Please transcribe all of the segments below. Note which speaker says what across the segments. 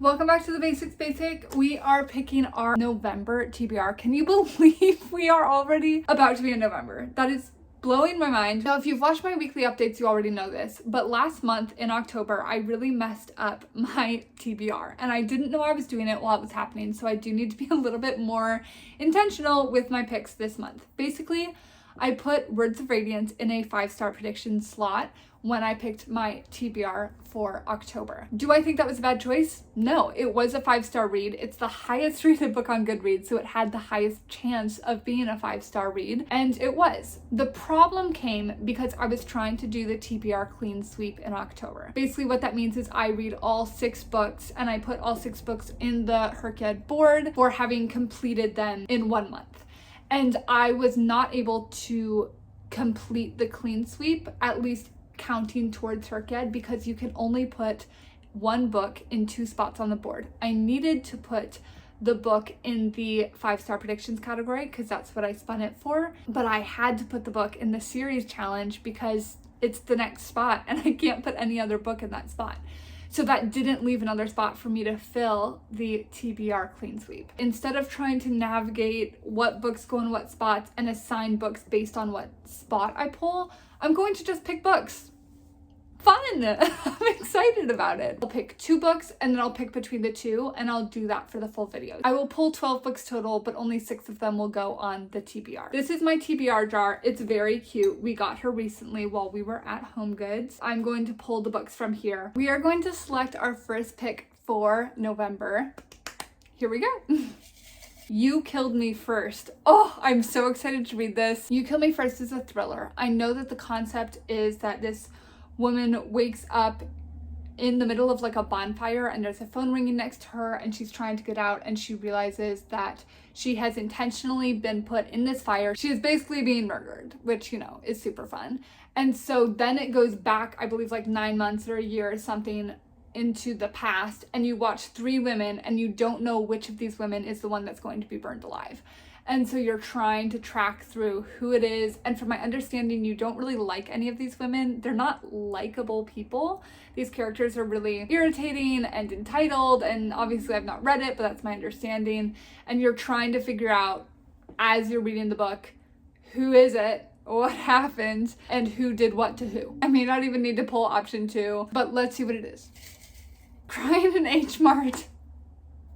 Speaker 1: Welcome back to the Basics Basic. We are picking our November TBR. Can you believe we are already about to be in November? That is blowing my mind. Now, if you've watched my weekly updates, you already know this, but last month in October, I really messed up my TBR and I didn't know I was doing it while it was happening. So I do need to be a little bit more intentional with my picks this month. Basically, I put Words of Radiance in a 5-star prediction slot when I picked my TBR for October. Do I think that was a bad choice? No, it was a 5-star read. It's the highest rated book on Goodreads, so it had the highest chance of being a 5-star read, and it was. The problem came because I was trying to do the TBR clean sweep in October. Basically what that means is I read all 6 books and I put all 6 books in the HRCYED board for having completed them in 1 month. And I was not able to complete the clean sweep, at least counting towards HRCYED, because you can only put 1 book in 2 spots on the board. I needed to put the book in the 5-star predictions category because that's what I spun it for, but I had to put the book in the series challenge because it's the next spot and I can't put any other book in that spot. So that didn't leave another spot for me to fill the TBR clean sweep. Instead of trying to navigate what books go in what spots and assign books based on what spot I pull, I'm going to just pick books. Fun! I'm excited about it. I'll pick 2 books and then I'll pick between the 2 and I'll do that for the full video. I will pull 12 books total, but only 6 of them will go on the TBR. This is my TBR jar. It's very cute. We got her recently while we were at HomeGoods. I'm going to pull the books from here. We are going to select our first pick for November. Here we go. You Killed Me First. Oh, I'm so excited to read this. You Killed Me First is a thriller. I know that the concept is that this woman wakes up in the middle of like a bonfire and there's a phone ringing next to her and she's trying to get out and she realizes that she has intentionally been put in this fire. She is basically being murdered, which, you know, is super fun. And so then it goes back, I believe like 9 months or a year or something into the past, and you watch 3 women and you don't know which of these women is the one that's going to be burned alive. And so you're trying to track through who it is. And from my understanding, you don't really like any of these women. They're not likable people. These characters are really irritating and entitled. And obviously I've not read it, but that's my understanding. And you're trying to figure out, as you're reading the book, who is it, what happened, and who did what to who. I may not even need to pull option 2, but let's see what it is. Crying in H Mart.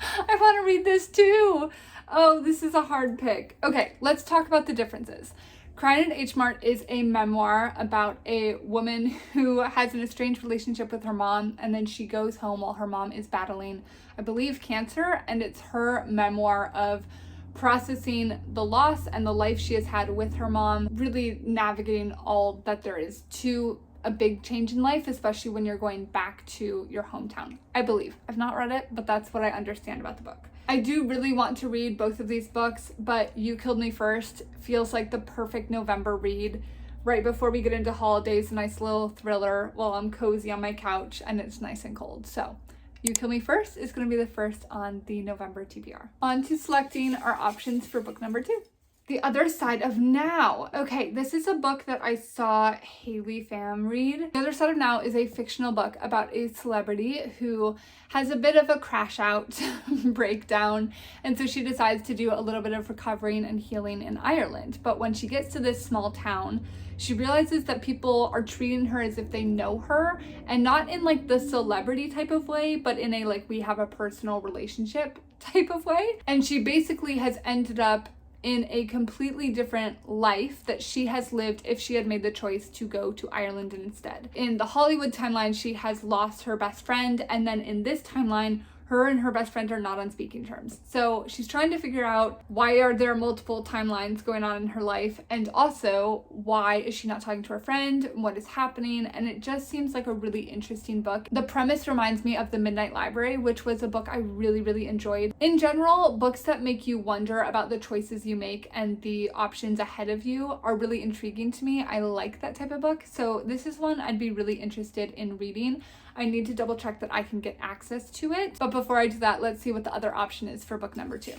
Speaker 1: I want to read this too. Oh, this is a hard pick. Okay, let's talk about the differences. Crying in H Mart is a memoir about a woman who has an estranged relationship with her mom, and then she goes home while her mom is battling, I believe, cancer, and it's her memoir of processing the loss and the life she has had with her mom, really navigating all that there is to a big change in life, especially when you're going back to your hometown. I believe. I've not read it, but that's what I understand about the book. I do really want to read both of these books, but You Killed Me First feels like the perfect November read right before we get into holidays, a nice little thriller while I'm cozy on my couch and it's nice and cold. So You Kill Me First is going to be the first on the November TBR. On to selecting our options for book number 2. The Other Side of Now. Okay, this is a book that I saw Haley Pham read. The Other Side of Now is a fictional book about a celebrity who has a bit of a crash out breakdown, and so she decides to do a little bit of recovering and healing in Ireland. But when she gets to this small town, she realizes that people are treating her as if they know her, and not in like the celebrity type of way, but in a like we have a personal relationship type of way. And she basically has ended up in a completely different life that she has lived if she had made the choice to go to Ireland instead. In the Hollywood timeline, she has lost her best friend, and then in this timeline, her and her best friend are not on speaking terms. So she's trying to figure out, why are there multiple timelines going on in her life? And also, why is she not talking to her friend? What is happening? And it just seems like a really interesting book. The premise reminds me of The Midnight Library, which was a book I really, really enjoyed. In general, books that make you wonder about the choices you make and the options ahead of you are really intriguing to me. I like that type of book. So this is one I'd be really interested in reading. I need to double check that I can get access to it. But before I do that, let's see what the other option is for book number 2.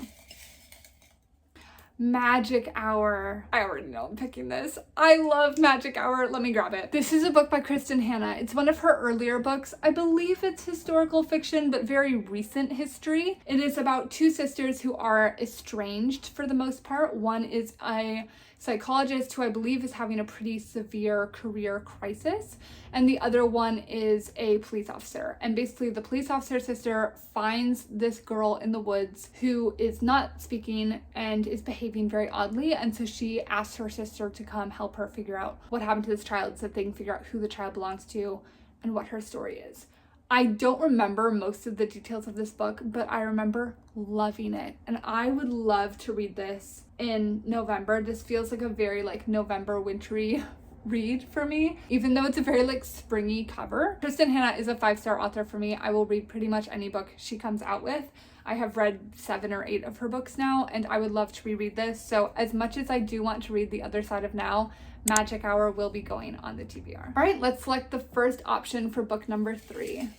Speaker 1: Magic Hour. I already know I'm picking this. I love Magic Hour. Let me grab it. This is a book by Kristen Hanna. It's one of her earlier books. I believe it's historical fiction, but very recent history. It is about two sisters who are estranged for the most part. One is a psychologist who I believe is having a pretty severe career crisis, and the other one is a police officer. And basically the police officer sister finds this girl in the woods who is not speaking and is behaving very oddly, and so she asks her sister to come help her figure out what happened to this child so that they can figure out who the child belongs to and what her story is. I don't remember most of the details of this book, but I remember loving it. And I would love to read this in November. This feels like a very like November wintry read for me, even though it's a very like springy cover. Kristen Hanna is a 5-star author for me. I will read pretty much any book she comes out with. I have read 7 or 8 of her books now, and I would love to reread this. So as much as I do want to read The Other Side of Now, Magic Hour will be going on the TBR. All right, let's select the first option for book number 3.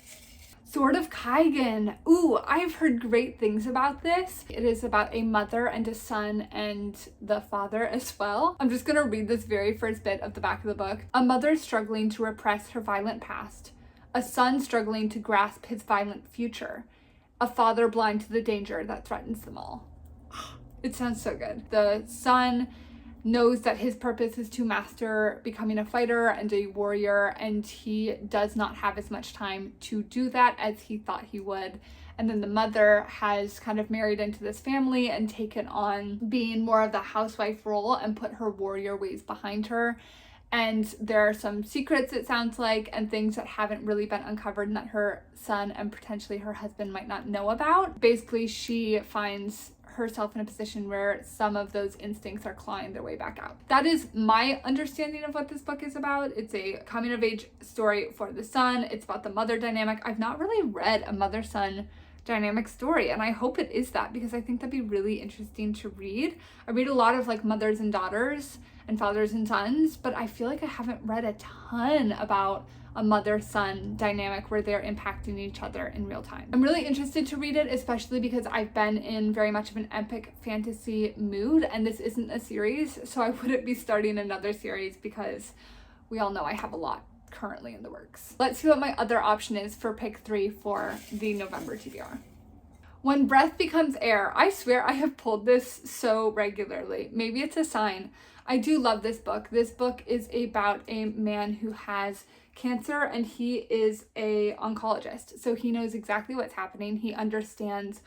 Speaker 1: Sword of Kaigen. Ooh, I've heard great things about this. It is about a mother and a son and the father as well. I'm just gonna read this very first bit of the back of the book. A mother struggling to repress her violent past. A son struggling to grasp his violent future. A father blind to the danger that threatens them all. It sounds so good. The son knows that his purpose is to master becoming a fighter and a warrior, and he does not have as much time to do that as he thought he would. And then the mother has kind of married into this family and taken on being more of the housewife role and put her warrior ways behind her. And there are some secrets, it sounds like, and things that haven't really been uncovered and that her son and potentially her husband might not know about. Basically, she finds herself in a position where some of those instincts are clawing their way back out. That is my understanding of what this book is about. It's a coming of age story for the son. It's about the mother dynamic. I've not really read a mother-son dynamic story, and I hope it is that, because I think that'd be really interesting to read. I read a lot of like mothers and daughters and fathers and sons, but I feel like I haven't read a ton about a mother-son dynamic where they're impacting each other in real time. I'm really interested to read it, especially because I've been in very much of an epic fantasy mood, and this isn't a series, so I wouldn't be starting another series because we all know I have a lot currently in the works. Let's see what my other option is for pick 3 for the November TBR. When Breath Becomes Air. I swear I have pulled this so regularly. Maybe it's a sign. I do love this book. This book is about a man who has cancer, and he is a oncologist. So he knows exactly what's happening. He understands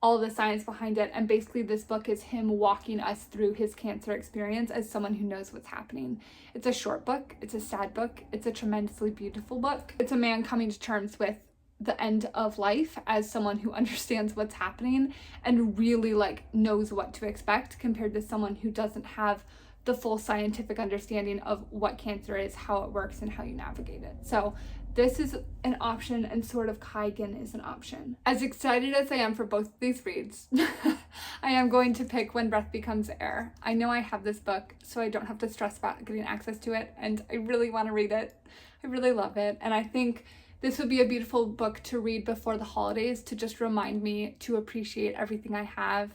Speaker 1: all the science behind it. And basically this book is him walking us through his cancer experience as someone who knows what's happening. It's a short book. It's a sad book. It's a tremendously beautiful book. It's a man coming to terms with the end of life as someone who understands what's happening and really like knows what to expect, compared to someone who doesn't have the full scientific understanding of what cancer is, how it works, and how you navigate it. So this is an option, and Sword of Kaigen is an option. As excited as I am for both of these reads, I am going to pick When Breath Becomes Air. I know I have this book, so I don't have to stress about getting access to it, and I really want to read it. I really love it, and I think this would be a beautiful book to read before the holidays to just remind me to appreciate everything I have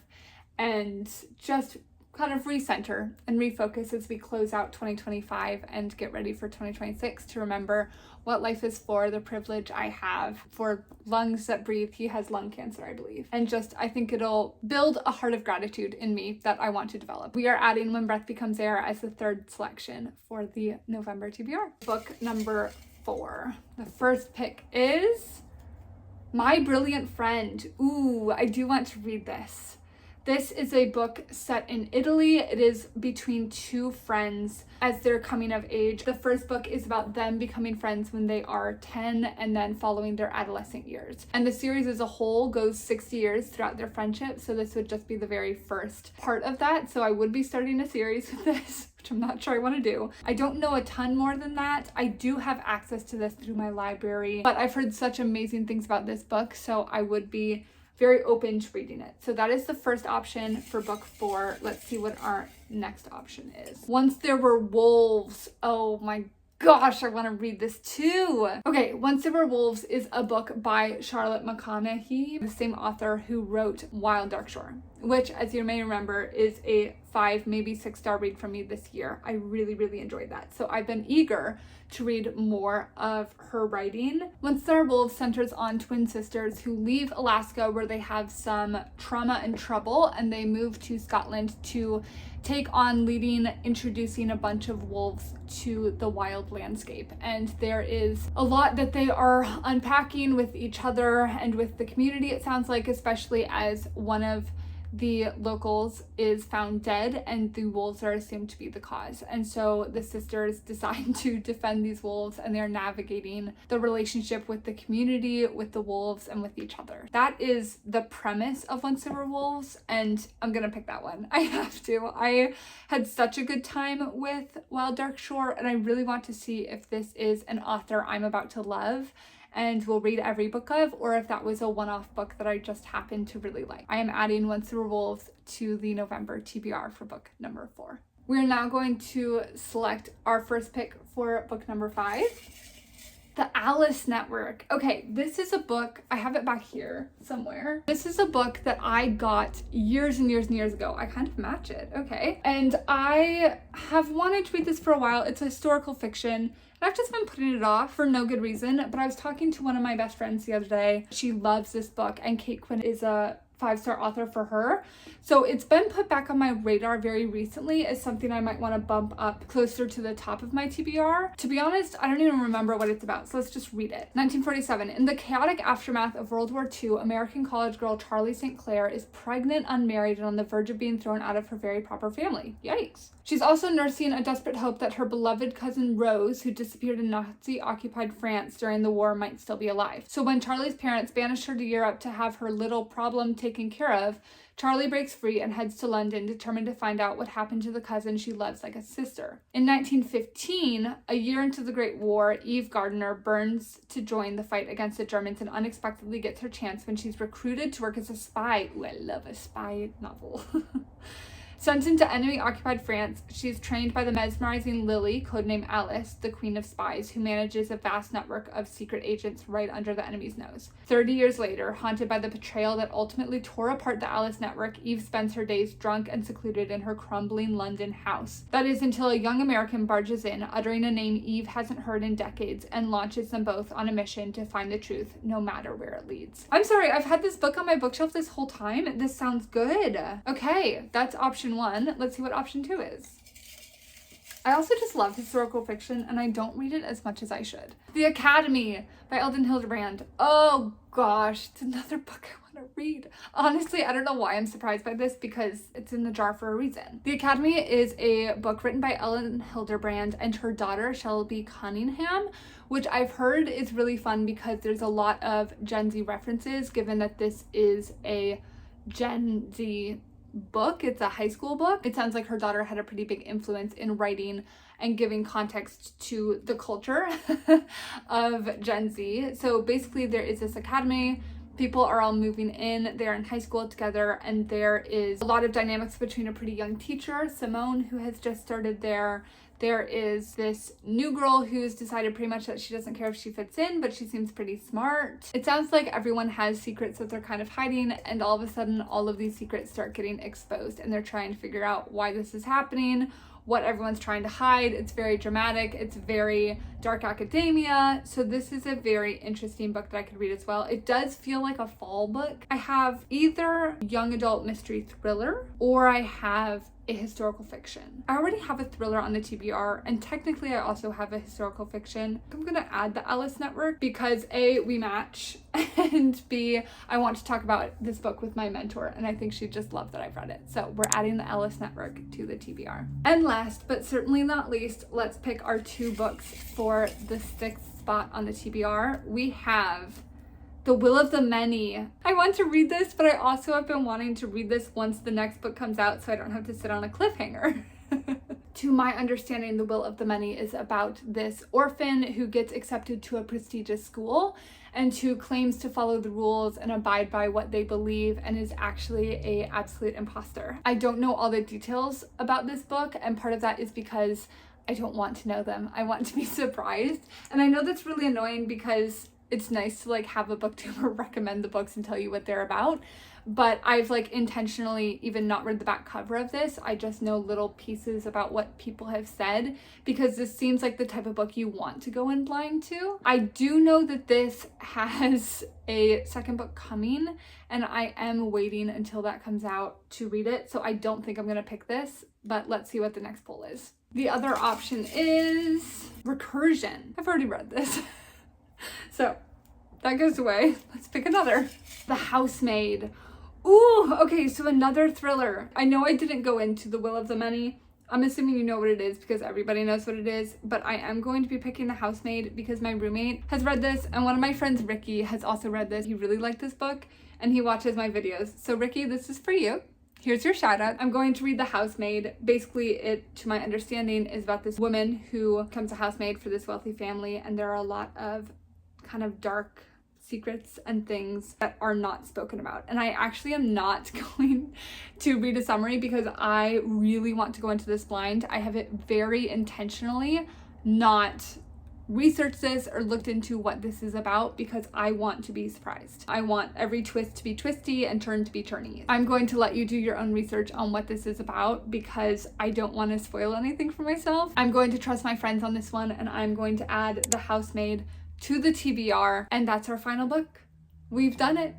Speaker 1: and just kind of recenter and refocus as we close out 2025 and get ready for 2026, to remember what life is for, the privilege I have for lungs that breathe. He has lung cancer, I believe. And just, I think it'll build a heart of gratitude in me that I want to develop. We are adding When Breath Becomes Air as the 3rd selection for the November TBR. Book number 4. The first pick is My Brilliant Friend. Ooh, I do want to read this. This is a book set in Italy. It is between two friends as they're coming of age. The first book is about them becoming friends when they are 10 and then following their adolescent years. And the series as a whole goes 60 years throughout their friendship. So this would just be the very first part of that. So I would be starting a series with this, which I'm not sure I want to do. I don't know a ton more than that. I do have access to this through my library, but I've heard such amazing things about this book, so I would be very open to reading it. So that is the first option for book 4. Let's see what our next option is. Once There Were Wolves. Oh my gosh, I want to read this too. Okay, Once There Were Wolves is a book by Charlotte McConaughey, the same author who wrote Wild Dark Shore, which, as you may remember, is a 5, maybe 6-star read from me this year. I really, really enjoyed that. So I've been eager to read more of her writing. Once There Are Wolves centers on twin sisters who leave Alaska where they have some trauma and trouble, and they move to Scotland to take on introducing a bunch of wolves to the wild landscape. And there is a lot that they are unpacking with each other and with the community, it sounds like, especially as one of the locals is found dead and the wolves are assumed to be the cause. And so the sisters decide to defend these wolves, and they're navigating the relationship with the community, with the wolves, and with each other. That is the premise of Once There Were Wolves, and I'm gonna pick that one. I have to. I had such a good time with Wild Dark Shore, and I really want to see if this is an author I'm about to love and will read every book of, or if that was a one-off book that I just happened to really like. I am adding Once There Were Wolves to the November TBR for book number 4. We're now going to select our first pick for book number 5. The Alice Network. Okay, this is a book, I have it back here somewhere. This is a book that I got years and years and years ago. I kind of match it, okay. And I have wanted to read this for a while. It's a historical fiction. And I've just been putting it off for no good reason, but I was talking to one of my best friends the other day. She loves this book, and Kate Quinn is a 5-star author for her. So it's been put back on my radar very recently as something I might want to bump up closer to the top of my TBR. To be honest, I don't even remember what it's about, so let's just read it. 1947. In the chaotic aftermath of World War II, American college girl Charlie St. Clair is pregnant, unmarried, and on the verge of being thrown out of her very proper family. Yikes. She's also nursing a desperate hope that her beloved cousin Rose, who disappeared in Nazi-occupied France during the war, might still be alive. So when Charlie's parents banish her to Europe to have her little problem taken care of, Charlie breaks free and heads to London, determined to find out what happened to the cousin she loves like a sister. In 1915, a year into the Great War, Eve Gardner burns to join the fight against the Germans and unexpectedly gets her chance when she's recruited to work as a spy. Ooh, I love a spy novel. Sent into enemy-occupied France, she's trained by the mesmerizing Lily, codenamed Alice, the Queen of Spies, who manages a vast network of secret agents right under the enemy's nose. 30 years later, haunted by the betrayal that ultimately tore apart the Alice network, Eve spends her days drunk and secluded in her crumbling London house. That is until a young American barges in, uttering a name Eve hasn't heard in decades, and launches them both on a mission to find the truth, no matter where it leads. I'm sorry, I've had this book on my bookshelf this whole time. This sounds good. Okay, that's option 1. Let's see what option 2 is. I also just love historical fiction, and I don't read it as much as I should. The Academy by Eldon Hildebrand. Oh gosh, it's another book I want to read. Honestly, I don't know why I'm surprised by this, because it's in the jar for a reason. The Academy is a book written by Eldon Hildebrand and her daughter Shelby Cunningham, which I've heard is really fun because there's a lot of Gen Z references, given that this is a Gen Z book. It's a high school book. It sounds like her daughter had a pretty big influence in writing and giving context to the culture of Gen Z. So basically there is this academy. People are all moving in. They're in high school together, and there is a lot of dynamics between a pretty young teacher, Simone, who has just started there. There is this new girl who's decided pretty much that she doesn't care if she fits in, but she seems pretty smart. It sounds like everyone has secrets that they're kind of hiding, and all of a sudden all of these secrets start getting exposed, and they're trying to figure out why this is happening, what everyone's trying to hide. It's very dramatic. It's very dark academia. So this is a very interesting book that I could read as well. It does feel like a fall book. I have either young adult mystery thriller, or I have a historical fiction. I already have a thriller on the TBR, and technically I also have a historical fiction. I'm gonna add the Alice Network because A, we match, and B, I want to talk about this book with my mentor, and I think she'd just love that I've read it. So we're adding the Alice Network to the TBR. And last, but certainly not least, let's pick our 2 books for the 6th spot on the TBR. We have The Will of the Many. I want to read this, but I also have been wanting to read this once the next book comes out so I don't have to sit on a cliffhanger. To my understanding, The Will of the Many is about this orphan who gets accepted to a prestigious school and who claims to follow the rules and abide by what they believe and is actually an absolute imposter. I don't know all the details about this book, and part of that is because I don't want to know them. I want to be surprised. And I know that's really annoying because it's nice to like have a booktuber recommend the books and tell you what they're about. But I've like intentionally even not read the back cover of this. I just know little pieces about what people have said because this seems like the type of book you want to go in blind to. I do know that this has a second book coming and I am waiting until that comes out to read it. So I don't think I'm gonna pick this, but let's see what the next poll is. The other option is Recursion. I've already read this. So that goes away. Let's pick another. The Housemaid. Ooh, okay, so another thriller. I know I didn't go into The Will of the Many. I'm assuming you know what it is because everybody knows what it is, but I am going to be picking The Housemaid because my roommate has read this and one of my friends, Ricky, has also read this. He really liked this book and he watches my videos. So Ricky, this is for you. Here's your shout out. I'm going to read The Housemaid. Basically, it, to my understanding, is about this woman who becomes a housemaid for this wealthy family and there are a lot of kind of dark secrets and things that are not spoken about. And I actually am not going to read a summary because I really want to go into this blind. I have it very intentionally not researched this or looked into what this is about because I want to be surprised. I want every twist to be twisty and turn to be turny. I'm going to let you do your own research on what this is about because I don't want to spoil anything for myself. I'm going to trust my friends on this one and I'm going to add The Housemaid to the TBR, and that's our final book. We've done it.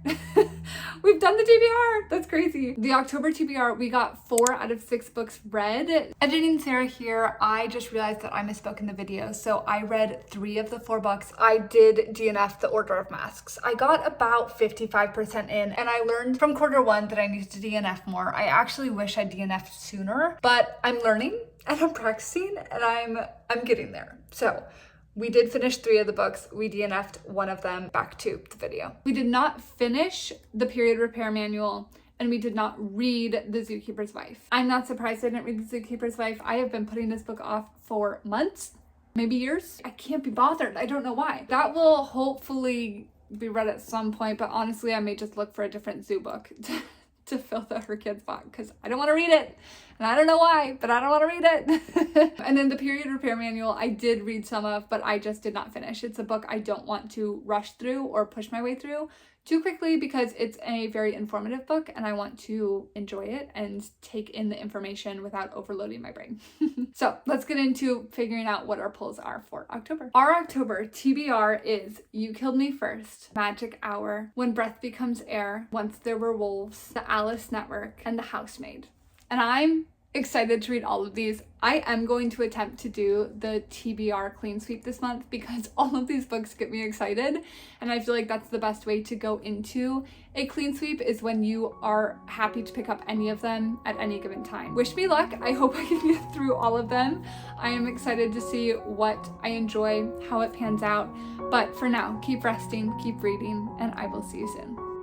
Speaker 1: We've done the TBR. That's crazy. The October TBR, we got 4 out of 6 books read. Editing Sarah here, I just realized that I misspoke in the video. So I read 3 of the 4 books. I did DNF The Order of Masks. I got about 55% in, and I learned from quarter 1 that I needed to DNF more. I actually wish I DNF'd sooner, but I'm learning and I'm practicing and I'm getting there. So we did finish 3 of the books. We DNF'd 1 of them. Back to the video. We did not finish the Period Repair Manual and we did not read The Zookeeper's Wife. I'm not surprised I didn't read The Zookeeper's Wife. I have been putting this book off for months, maybe years. I can't be bothered. I don't know why. That will hopefully be read at some point, but honestly, I may just look for a different zoo book to fill the Her Kids box because I don't want to read it. And I don't know why, but I don't want to read it. And then the Period Repair Manual, I did read some of, but I just did not finish. It's a book I don't want to rush through or push my way through too quickly because it's a very informative book and I want to enjoy it and take in the information without overloading my brain. So let's get into figuring out what our polls are for October. Our October TBR is You Killed Me First, Magic Hour, When Breath Becomes Air, Once There Were Wolves, The Alice Network, and The Housemaid. And I'm excited to read all of these. I am going to attempt to do the TBR clean sweep this month because all of these books get me excited and I feel like that's the best way to go into a clean sweep is when you are happy to pick up any of them at any given time. Wish me luck. I hope I can get through all of them. I am excited to see what I enjoy, how it pans out. But for now, keep resting, keep reading, and I will see you soon.